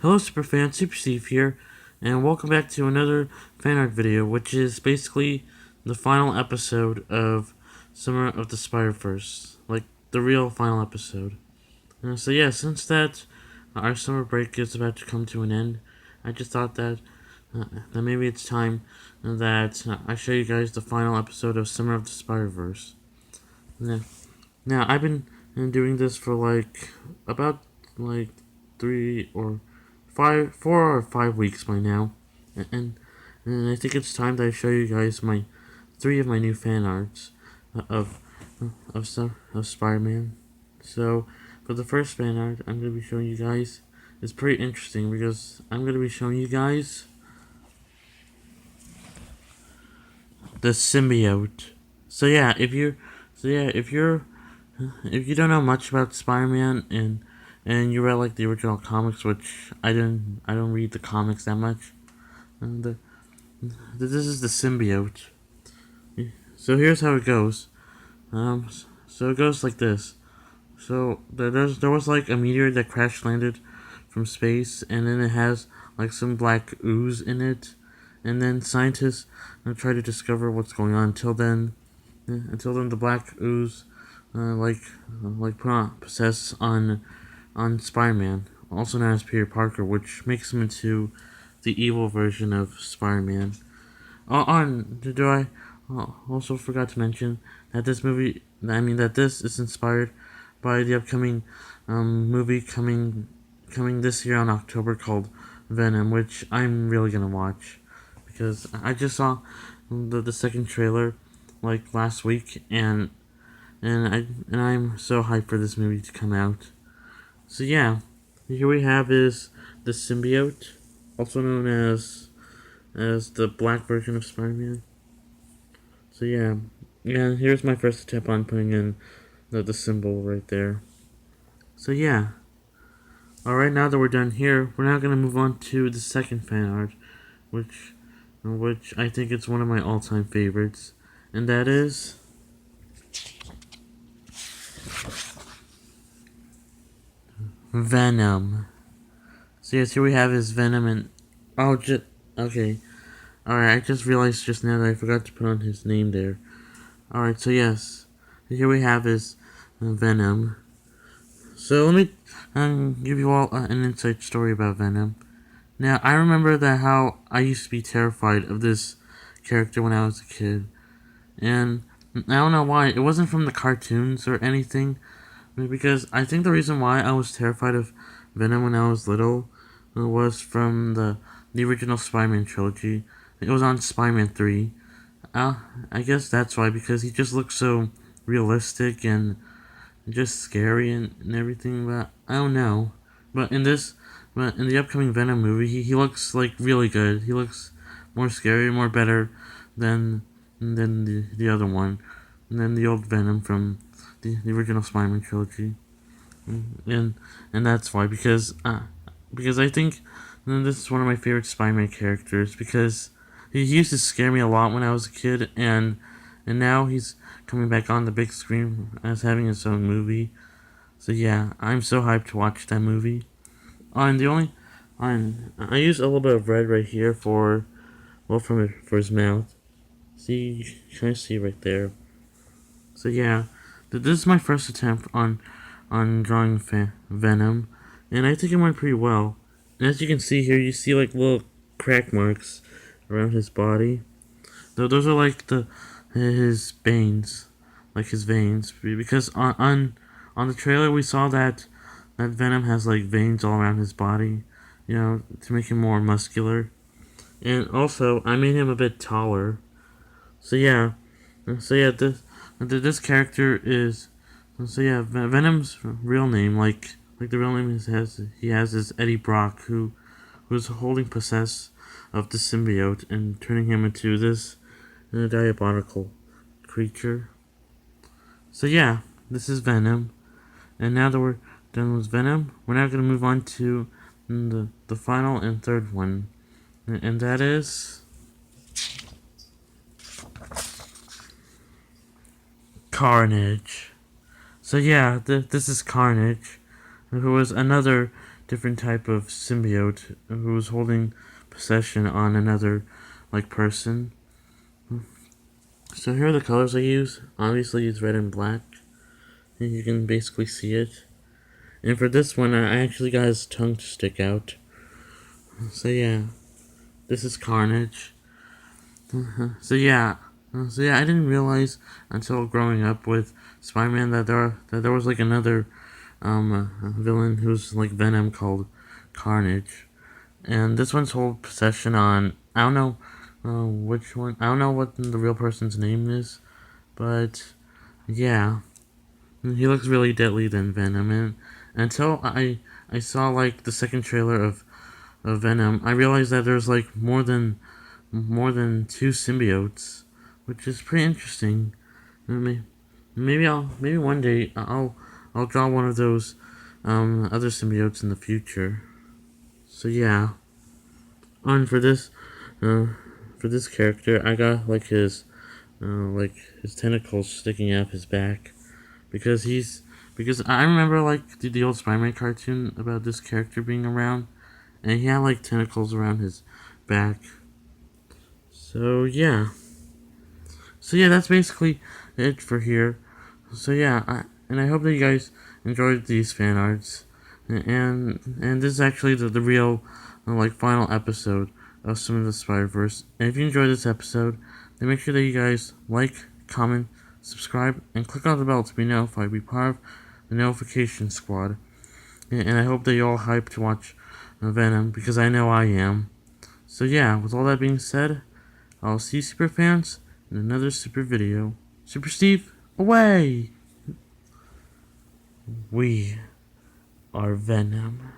Hello Superfan, Super Steve here, and welcome back to another fan art video, which is basically the final episode of Summer of the Spiderverse, like the real final episode. So yeah, since that our summer break is about to come to an end, I just thought that maybe it's time that I show you guys the final episode of Summer of the Spiderverse. Now I've been doing this for about 4 or 5 weeks by now, and and I think it's time that I show you guys my 3 of my new fan arts of of Spider-Man. So for the first fan art I'm gonna be showing you guys is pretty interesting because I'm gonna be showing you guys the symbiote. So yeah, if you don't know much about Spider-Man and you read like the original comics, which I don't read the comics that much. This is the symbiote. So here's how it goes. So it goes like this. So there was like a meteor that crash landed from space, and then it has like some black ooze in it, and then scientists try to discover what's going on. Until then, the black ooze possess on Spider-Man, also known as Peter Parker, which makes him into the evil version of Spider-Man. Do I also forgot to mention that this is inspired by the upcoming movie coming this year on October called Venom, which I'm really gonna watch because I just saw the second trailer like last week, and I'm so hyped for this movie to come out. So yeah, here we have is the symbiote, also known as the black version of Spider-Man. So yeah, here's my first attempt on putting in the symbol right there. So yeah, alright, now that we're done here, we're now gonna move on to the second fan art, which I think it's one of my all-time favorites, and that is Venom. So yes, here we have is Venom, and okay. Alright, I just realized just now that I forgot to put on his name there. Alright, so yes, here we have is Venom. So let me give you all an inside story about Venom. Now, I remember that how I used to be terrified of this character when I was a kid. And I don't know why. It wasn't from the cartoons or anything. Because I think the reason why I was terrified of Venom when I was little was from the original Spider-Man trilogy. It was on Spider-Man 3. I guess that's why, because he just looks so realistic and just scary and everything, but I don't know. But in the upcoming Venom movie, he looks like really good. He looks more scary, more better than the other one, than the old Venom from the original Spider-Man trilogy. And that's why, because I think this is one of my favorite Spider-Man characters, because he used to scare me a lot when I was a kid, and now he's coming back on the big screen as having his own movie. So yeah, I'm so hyped to watch that movie. And I use a little bit of red right here for his mouth. See, you can see right there. So yeah, this is my first attempt on drawing Venom, and I think it went pretty well. And as you can see here, you see like little crack marks around his body. Those are like his veins, because on the trailer we saw that Venom has like veins all around his body, to make him more muscular. And also, I made him a bit taller. So yeah, this character is. So yeah, Venom's real name, like the real name he has is Eddie Brock, who's holding possess of the symbiote and turning him into this diabolical creature. So yeah, this is Venom, and now that we're done with Venom, we're now gonna move on to the final and third one, and that is Carnage. So yeah, this is Carnage, who was another different type of symbiote who was holding possession on another like person. So here are the colors I use. Obviously it's red and black. And you can basically see it. And for this one I actually got his tongue to stick out. So yeah. This is Carnage. So yeah. I didn't realize until growing up with Spider-Man that there was like another villain who's like Venom called Carnage. And this one's whole possession on, I don't know which one, I don't know what the real person's name is, but yeah, he looks really deadly than Venom. And until I saw like the second trailer of Venom, I realized that there's like more than two symbiotes, which is pretty interesting. Maybe one day I'll draw one of those other symbiotes in the future. So yeah, on uh, for this character, I got like his tentacles sticking out of his back because I remember like the old Spider-Man cartoon about this character being around, and he had like tentacles around his back. So yeah, that's basically it for here. So yeah, I hope that you guys enjoyed these fan arts, and this is actually the real like final episode of some of the Spider-Verse. And if you enjoyed this episode, then make sure that you guys like, comment, subscribe, and click on the bell to be notified, be part of the notification squad. And I hope that you're all hyped to watch Venom, because I know I am. So yeah, with all that being said, I'll see you super fans in another super video. Super Steve, away! We are Venom.